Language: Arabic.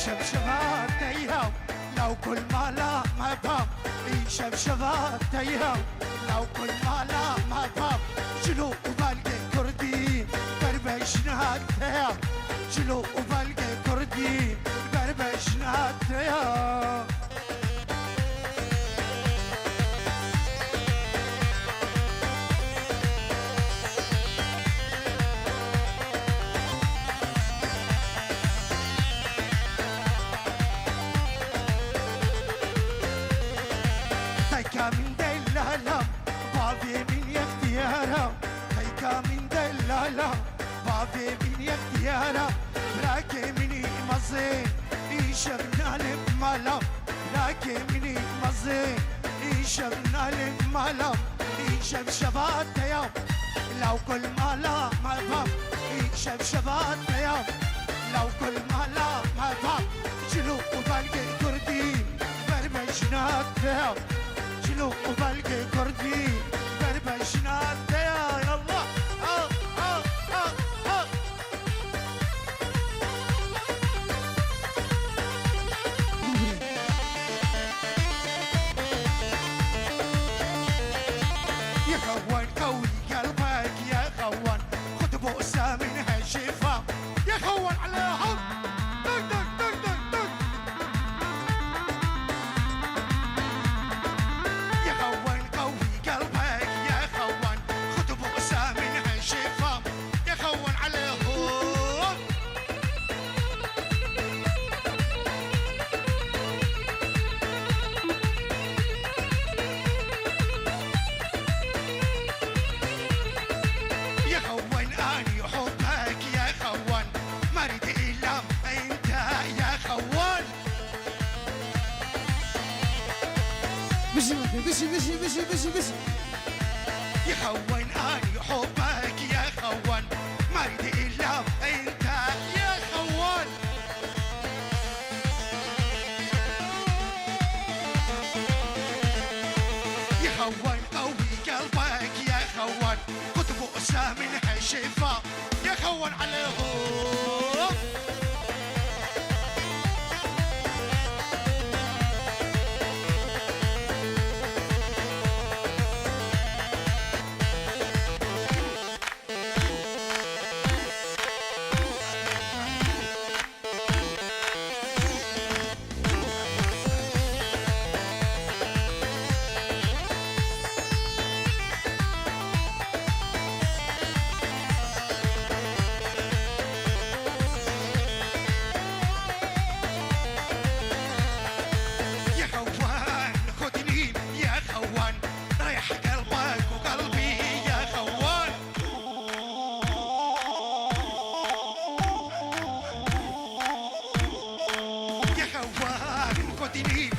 شبشبات تيهو لو كل ما لا ما باب شبشبات تيهو لو كل ما لا ما باب شلو وبلقى كردي بربشنات تيهو شلو وبلقى كردي بربشنات تيهو من دلالة بابي من يختيارة هيكا من دلالة بابي من يختيارة راكي مني مزين يشبنا لبمالا راكي مني مزين يشبنا لبمالا يشبشبات يوم لو كل ما لا ما باب يشبشبات يوم لو كل ما لا ما باب شلو وبلقي كردي بربشنات يوم شلو وبلقي كردي بربشنات يا الله يا خوان قوي قلبك يا خوان خد بؤسة من هالشفا يا خوان عليهم دق دق دق دق دق يا خوان قوي قلبك يا خوان خد بؤسة من هالشفا يا خوان عليهم يا خوان اني حبك يا خوان ما اريد الا انت يا خوان بشي بشي بشي بشي بشي بشي يا خوان اني حبك يا خوان ما اريد الا انت يا خوان يا خوان قوي قلبك يا خوان خذ بؤسة من هالشفا يا خوان عليهم يا خوان خدني يا خوان رايح قلبك وقلبي يا خوان يا خوان خدني